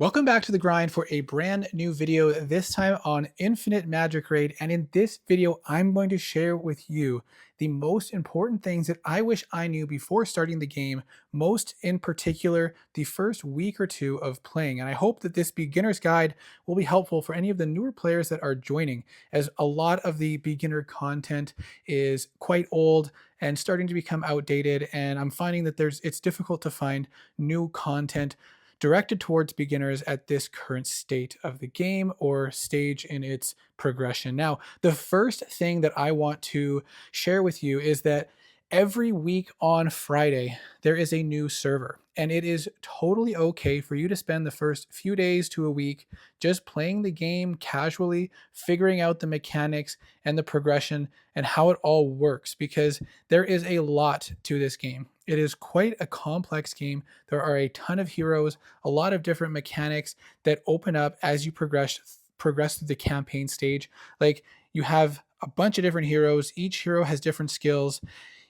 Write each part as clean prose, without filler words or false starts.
Welcome back to the grind for a brand new video, this time on Infinite Magicraid. And in this video, I'm going to share with you the most important things that I wish I knew before starting the game, most in particular, the first week or two of playing. And I hope that this beginner's guide will be helpful for any of the newer players that are joining, as a lot of the beginner content is quite old and starting to become outdated. And I'm finding that it's difficult to find new content directed towards beginners at this current state of the game or stage in its progression. Now, the first thing that I want to share with you is that every week on Friday, there is a new server, and it is totally okay for you to spend the first few days to a week just playing the game casually, figuring out the mechanics and the progression and how it all works, because there is a lot to this game. It is quite a complex game. There are a ton of heroes, a lot of different mechanics that open up as you progress through the campaign stage. Like, you have a bunch of different heroes. Each hero has different skills.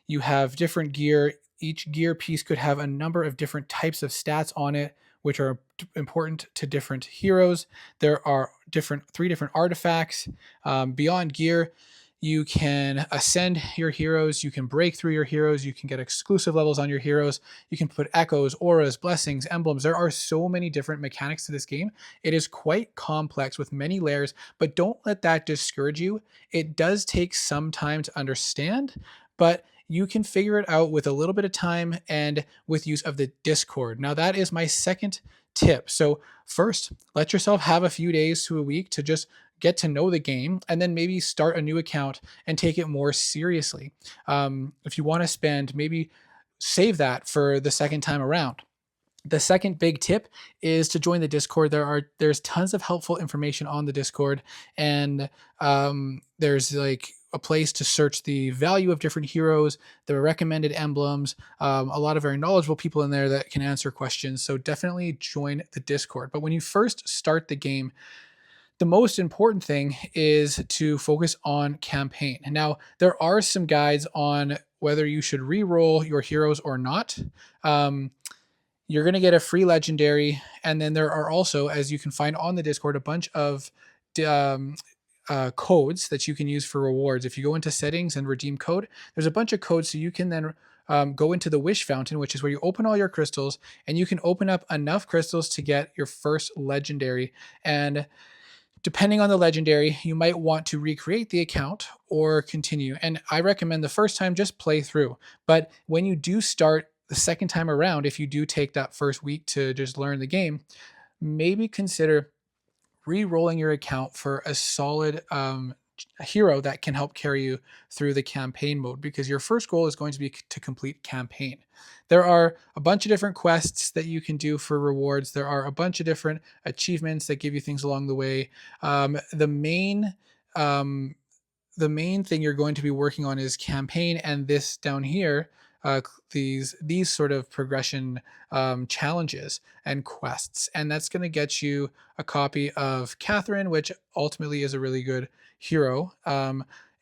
You have different gear. Each gear piece could have a number of different types of stats on it, which are important to different heroes. There are three different artifacts. Beyond gear, you can ascend your heroes, you can break through your heroes, you can get exclusive levels on your heroes, you can put echoes, auras, blessings, emblems. There are so many different mechanics to this game. It is quite complex with many layers, but don't let that discourage you. It does take some time to understand, but you can figure it out with a little bit of time and with use of the Discord. Now, that is my second tip. So first, let yourself have a few days to a week to just get to know the game, and then maybe start a new account and take it more seriously. If you want to spend, maybe save that for the second time around. The second big tip is to join the Discord. There's tons of helpful information on the Discord, and there's like a place to search the value of different heroes, the recommended emblems, a lot of very knowledgeable people in there that can answer questions. So definitely join the Discord. But when you first start the game, the most important thing is to focus on campaign. Now, there are some guides on whether you should re-roll your heroes or not. Um, you're going to get a free legendary, and then there are also, as you can find on the Discord, a bunch of um, codes that you can use for rewards. If you go into settings and redeem code, there's a bunch of codes, so you can then go into the wish fountain, which is where you open all your crystals, and you can open up enough crystals to get your first legendary. And depending on the legendary, you might want to recreate the account or continue. And I recommend the first time just play through. But when you do start the second time around, if you do take that first week to just learn the game, maybe consider re-rolling your account for a solid hero that can help carry you through the campaign mode, because your first goal is going to be to complete campaign. There are a bunch of different quests that you can do for rewards. There are a bunch of different achievements that give you things along the way. Um, the main thing you're going to be working on is campaign, and this down here, these sort of progression challenges and quests, and that's going to get you a copy of Catherine, which ultimately is a really good hero.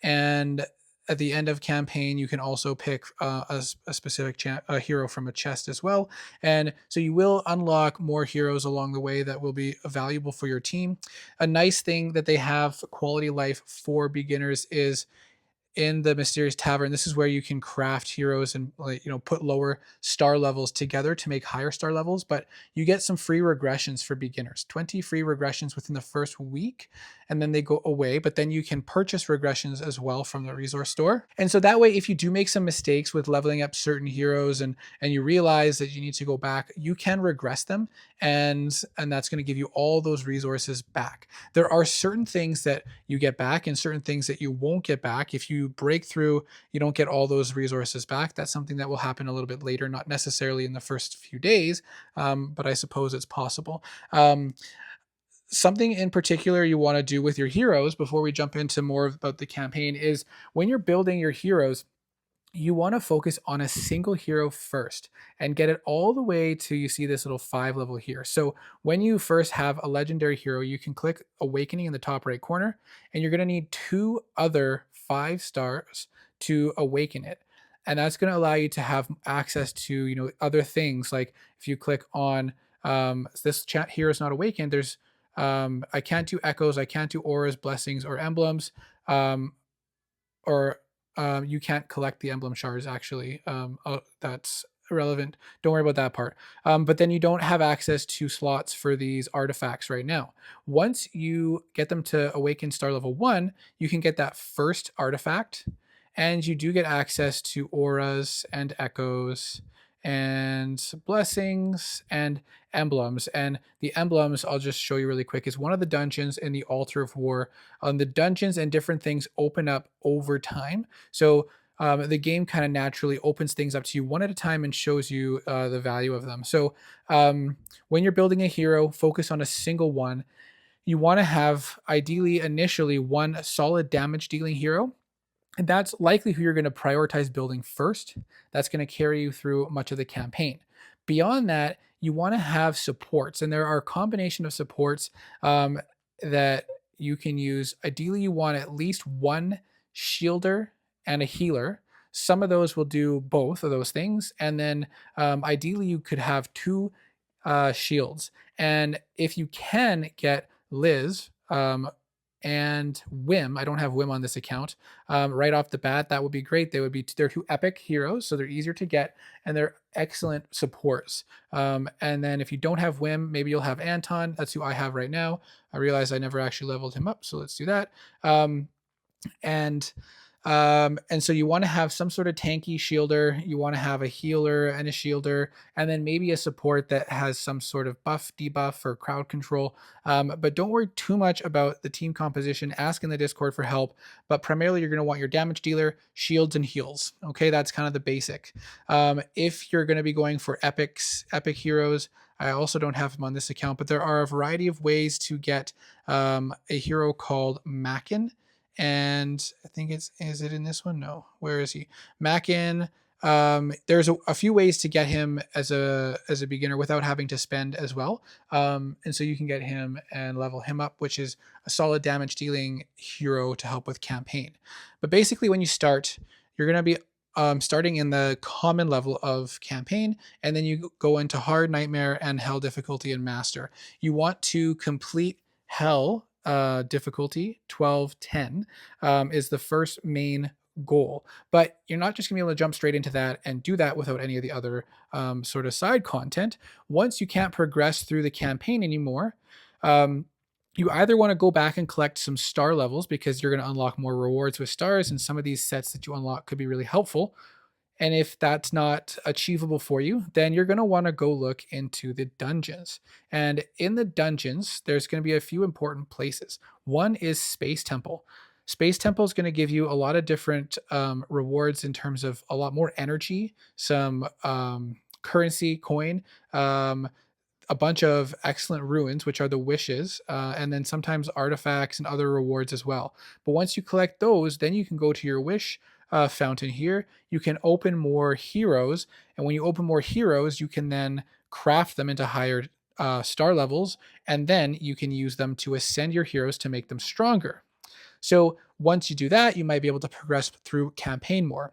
And at the end of campaign, you can also pick a specific a hero from a chest as well. And so you will unlock more heroes along the way that will be valuable for your team. A nice thing that they have quality life for beginners is in the Mysterious Tavern. This is where you can craft heroes and, like, put lower star levels together to make higher star levels. But you get some free regressions for beginners, 20 free regressions within the first week, and then they go away. But then you can purchase regressions as well from the resource store. And so that way, if you do make some mistakes with leveling up certain heroes, and you realize that you need to go back, you can regress them, and that's going to give you all those resources back. There are certain things that you get back and certain things that you won't get back. If you break through, you don't get all those resources back. That's something that will happen a little bit later, not necessarily in the first few days, but I suppose it's possible. Something in particular you want to do with your heroes before we jump into more about the campaign is, when you're building your heroes, you want to focus on a single hero first and get it all the way to, you see this little 5 level here. So when you first have a legendary hero, you can click Awakening in the top right corner, and you're going to need 2 other 5 stars to awaken it. And that's going to allow you to have access to, other things. Like if you click on this chat here is not awakened. There's I can't do echoes, I can't do auras, blessings, or emblems. Um, or you can't collect the emblem shards actually. That's irrelevant. Don't worry about that part. But then you don't have access to slots for these artifacts right now. Once you get them to awaken star level 1, you can get that first artifact, and you do get access to auras and echoes and blessings and emblems. And the emblems, I'll just show you really quick, is one of the dungeons in the Altar of War. The dungeons and different things open up over time. So the game kind of naturally opens things up to you one at a time and shows you the value of them. So when you're building a hero, focus on a single one. You want to have ideally initially one solid damage dealing hero, and that's likely who you're going to prioritize building first. That's going to carry you through much of the campaign. Beyond that, you want to have supports, and there are a combination of supports that you can use. Ideally, you want at least one shielder and a healer. Some of those will do both of those things, and then ideally, you could have two shields. And if you can get Liz, and Whim. I don't have Whim on this account. Right off the bat, that would be great. They're two epic heroes, so they're easier to get, and they're excellent supports. And then if you don't have Whim, maybe you'll have Anton. That's who I have right now. I realized I never actually leveled him up, so let's do that. And and so you want to have some sort of tanky shielder, you want to have a healer and a shielder, and then maybe a support that has some sort of buff, debuff, or crowd control. But don't worry too much about the team composition. Ask in the Discord for help, but primarily you're going to want your damage dealer, shields, and heals. Okay, that's kind of the basic. If you're going to be going for epic heroes, I also don't have them on this account, but there are a variety of ways to get a hero called Mackin. And I think is it in this one? No. Where is he? Mackin. There's a few ways to get him as a beginner without having to spend as well. And so you can get him and level him up, which is a solid damage dealing hero to help with campaign. But basically, when you start, you're going to be starting in the common level of campaign, and then you go into hard, nightmare, and hell difficulty and master. You want to complete hell difficulty 1210 is the first main goal, but you're not just gonna be able to jump straight into that and do that without any of the other sort of side content. Once you can't progress through the campaign anymore, you either want to go back and collect some star levels because you're going to unlock more rewards with stars, and some of these sets that you unlock could be really helpful. And if that's not achievable for you, then you're going to want to go look into the dungeons. And in the dungeons, there's going to be a few important places. One is Space Temple. Space Temple is going to give you a lot of different rewards in terms of a lot more energy, some currency, coin, a bunch of excellent ruins, which are the wishes, and then sometimes artifacts and other rewards as well. But once you collect those, then you can go to your wish fountain here. You can open more heroes, and when you open more heroes, you can then craft them into higher star levels, and then you can use them to ascend your heroes to make them stronger. So once you do that, you might be able to progress through campaign more.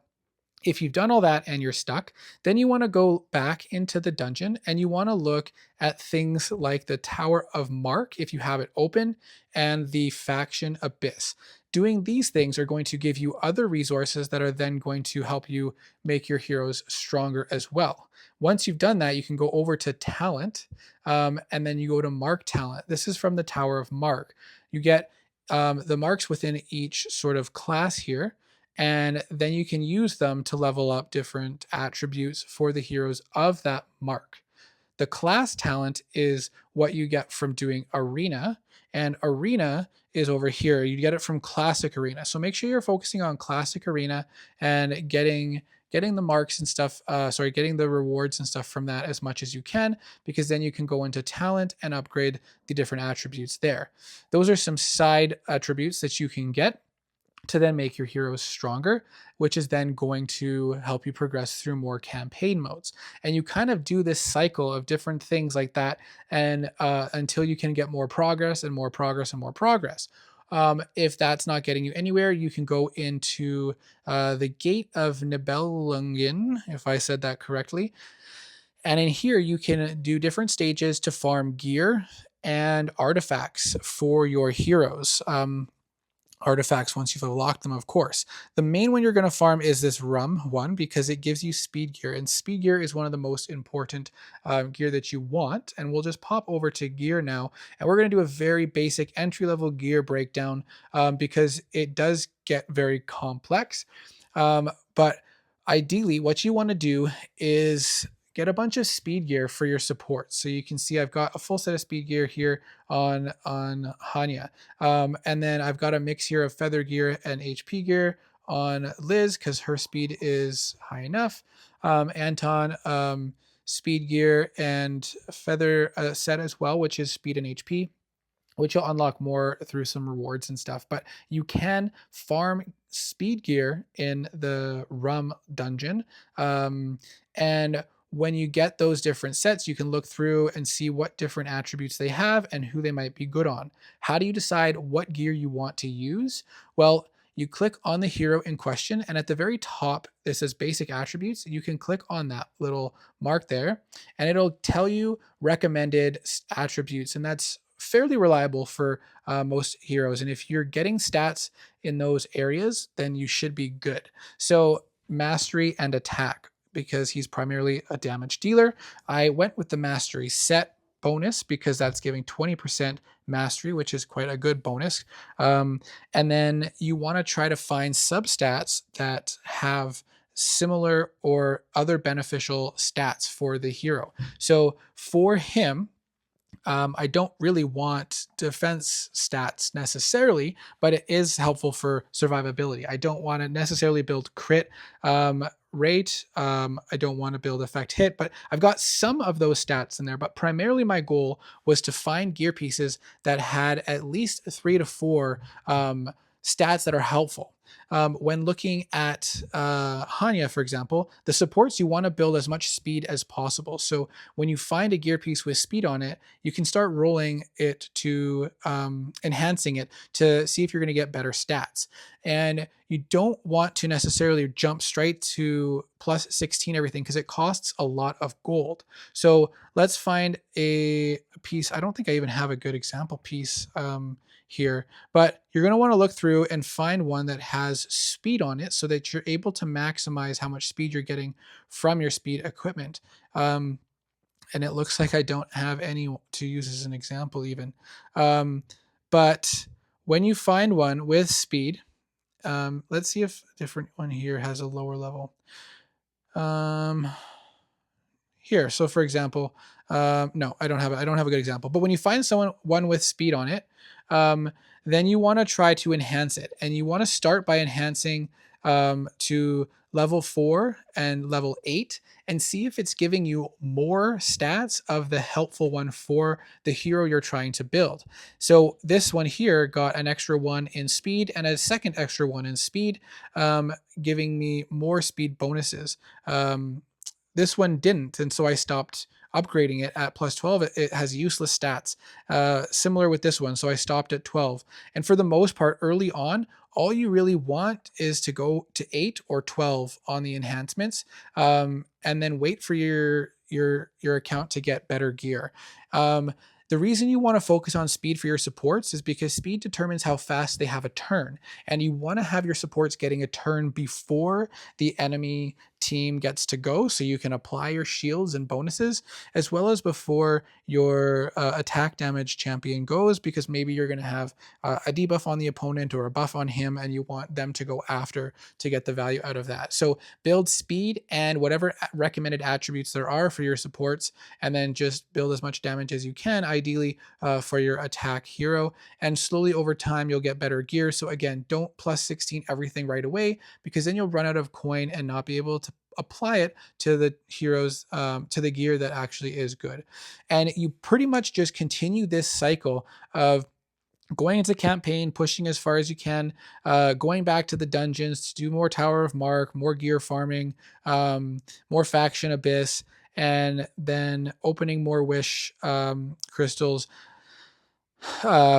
If you've done all that and you're stuck, then you want to go back into the dungeon and you want to look at things like the Tower of Mark, if you have it open, and the Faction Abyss. Doing these things are going to give you other resources that are then going to help you make your heroes stronger as well. Once you've done that, you can go over to Talent, and then you go to Mark Talent. This is from the Tower of Mark. You get the marks within each sort of class here, and then you can use them to level up different attributes for the heroes of that mark. The class talent is what you get from doing arena, and arena is over here. You get it from classic arena. So make sure you're focusing on classic arena and getting the marks and stuff, getting the rewards and stuff from that as much as you can, because then you can go into talent and upgrade the different attributes there. Those are some side attributes that you can get to then make your heroes stronger, which is then going to help you progress through more campaign modes. And you kind of do this cycle of different things like that, and until you can get more progress and more progress and more progress. If that's not getting you anywhere, you can go into the Gate of Nibelungen, if I said that correctly. And in here, you can do different stages to farm gear and artifacts for your heroes. Artifacts once you've unlocked them, of course. The main one you're going to farm is this rum one because it gives you speed gear, and speed gear is one of the most important gear that you want. And we'll just pop over to gear now, and we're going to do a very basic entry level gear breakdown because it does get very complex. But ideally, what you want to do is get a bunch of speed gear for your support. So you can see I've got a full set of speed gear here on Hanya. And then I've got a mix here of feather gear and HP gear on Liz because her speed is high enough. Anton, speed gear and feather set as well, which is speed and HP, which you'll unlock more through some rewards and stuff. But you can farm speed gear in the rum dungeon. And when you get those different sets, you can look through and see what different attributes they have and who they might be good on. How do you decide what gear you want to use? Well, you click on the hero in question, and at the very top, it says basic attributes. You can click on that little mark there, and it'll tell you recommended attributes, and that's fairly reliable for most heroes. And if you're getting stats in those areas, then you should be good. So mastery and attack, because he's primarily a damage dealer. I went with the mastery set bonus because that's giving 20% mastery, which is quite a good bonus. And then you want to try to find substats that have similar or other beneficial stats for the hero. So for him, I don't really want defense stats necessarily, but it is helpful for survivability. I don't want to necessarily build crit rate. I don't want to build effect hit, but I've got some of those stats in there. But primarily my goal was to find gear pieces that had at least 3 to 4 stats that are helpful. When looking at Hanya, for example, the supports, you want to build as much speed as possible. So when you find a gear piece with speed on it, you can start rolling it to enhancing it to see if you're going to get better stats. And you don't want to necessarily jump straight to plus 16 everything because it costs a lot of gold. So let's find a piece. I don't think I even have a good example piece here, but you're going to want to look through and find one that has speed on it so that you're able to maximize how much speed you're getting from your speed equipment. And it looks like I don't have any to use as an example even. But when you find one with speed, let's see if a different one here has a lower level. Here, so for example, no, I don't have a good example. But when you find one with speed on it, then you want to try to enhance it, and you want to start by enhancing to level 4 and level 8 and see if it's giving you more stats of the helpful one for the hero you're trying to build. So this one here got an extra 1 in speed and a second extra 1 in speed, giving me more speed bonuses. This one didn't, and so I stopped upgrading it at plus 12. It has useless stats, similar with this one, so I stopped at 12. And for the most part, early on, all you really want is to go to 8 or 12 on the enhancements, and then wait for your account to get better gear. The reason you want to focus on speed for your supports is because speed determines how fast they have a turn, and you want to have your supports getting a turn before the enemy team gets to go, so you can apply your shields and bonuses, as well as before your attack damage champion goes, because maybe you're going to have a debuff on the opponent or a buff on him, and you want them to go after to get the value out of that. So build speed and whatever recommended attributes there are for your supports, and then just build as much damage as you can, ideally for your attack hero, and slowly over time you'll get better gear. So again, don't plus 16 everything right away, because then you'll run out of coin and not be able to apply it to the heroes, to the gear that actually is good. And you pretty much just continue this cycle of going into campaign, pushing as far as you can, going back to the dungeons to do more Tower of Mark, more gear farming, more faction abyss, and then opening more wish crystals.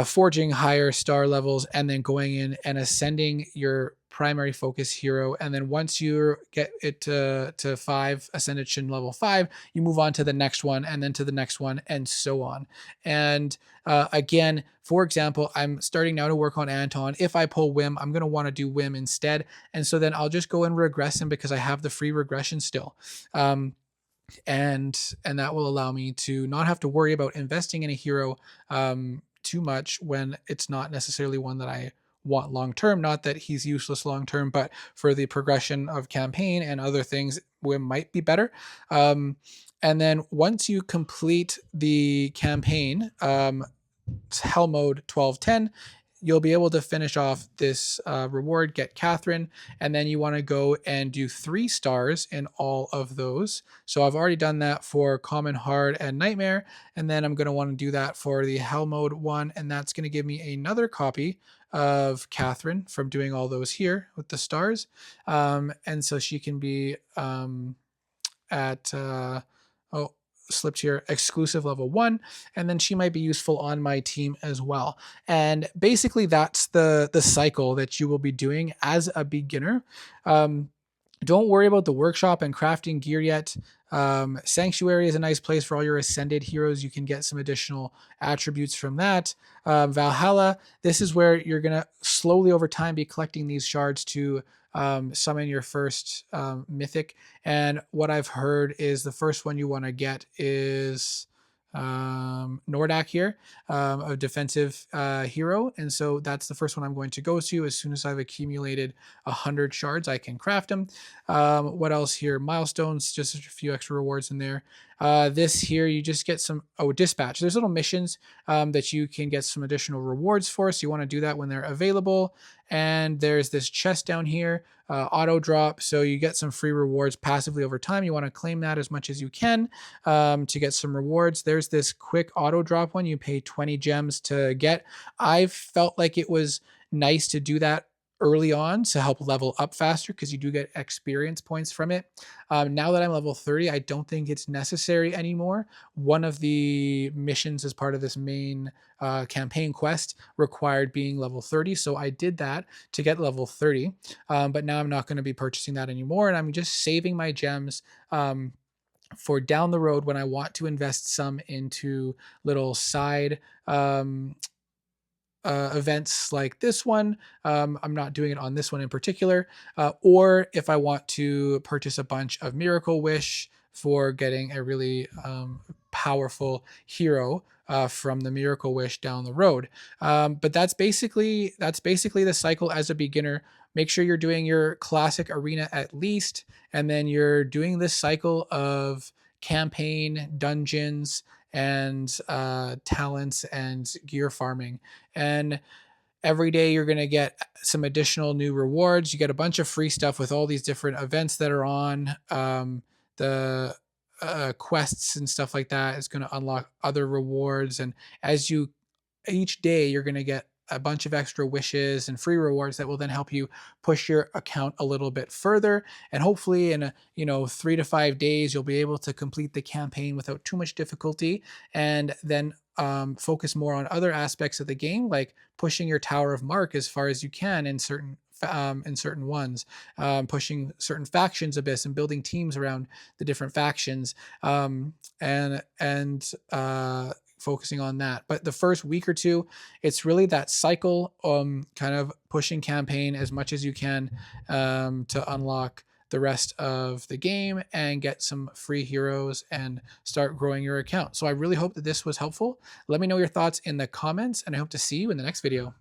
forging higher star levels, and then going in and ascending your primary focus hero. And then once you get it to 5, ascension level 5, you move on to the next one, and then to the next one, and so on. And again, for example, I'm starting now to work on Anton. If I pull Whim, I'm going to want to do Whim instead. And so then I'll just go and regress him because I have the free regression still. And that will allow me to not have to worry about investing in a hero too much when it's not necessarily one that I want long term. Not that he's useless long term, but for the progression of campaign and other things, Wim might be better. And then once you complete the campaign, Hell mode 1210, you'll be able to finish off this reward, get Catherine, and then you want to go and do 3 stars in all of those. So I've already done that for Common, Hard, and Nightmare, and then I'm going to want to do that for the Hell mode one, and that's going to give me another copy of Catherine from doing all those here with the stars. And so she can be at slipped here, exclusive level 1, and then she might be useful on my team as well. And basically that's the cycle that you will be doing as a beginner. Don't worry about the workshop and crafting gear yet. Sanctuary is a nice place for all your ascended heroes. You can get some additional attributes from that. Valhalla, this is where you're going to slowly over time be collecting these shards to summon your first mythic. And what I've heard is the first one you want to get is Nordak here, a defensive hero. And so that's the first one I'm going to go to. As soon as I've accumulated 100 shards, I can craft them. What else here? Milestones, just a few extra rewards in there. This here, you just get some, dispatch. There's little missions that you can get some additional rewards for. So you want to do that when they're available. And there's this chest down here, auto drop. So you get some free rewards passively over time. You want to claim that as much as you can to get some rewards. There's this quick auto drop one. You pay 20 gems to get. I felt like it was nice to do that early on to help level up faster because you do get experience points from it. Now that I'm level 30, I don't think it's necessary anymore. One of the missions as part of this main campaign quest required being level 30, so I did that to get level 30, but now I'm not going to be purchasing that anymore, and I'm just saving my gems for down the road when I want to invest some into little side events like this one. I'm not doing it on this one in particular, or if I want to purchase a bunch of Miracle Wish for getting a really powerful hero from the Miracle Wish down the road. But that's basically the cycle as a beginner. Make sure you're doing your classic arena at least, and then you're doing this cycle of campaign, dungeons, and talents and gear farming. And every day you're going to get some additional new rewards. You get a bunch of free stuff with all these different events that are on. The quests and stuff like that is going to unlock other rewards. And as you, each day, you're going to get a bunch of extra wishes and free rewards that will then help you push your account a little bit further. And hopefully in 3 to 5 days, you'll be able to complete the campaign without too much difficulty, and then focus more on other aspects of the game, like pushing your Tower of Mark as far as you can in certain ones, pushing certain factions abyss and building teams around the different factions, and focusing on that. But the first week or two, it's really that cycle, kind of pushing campaign as much as you can to unlock the rest of the game and get some free heroes and start growing your account. So I really hope that this was helpful. Let me know your thoughts in the comments, and I hope to see you in the next video.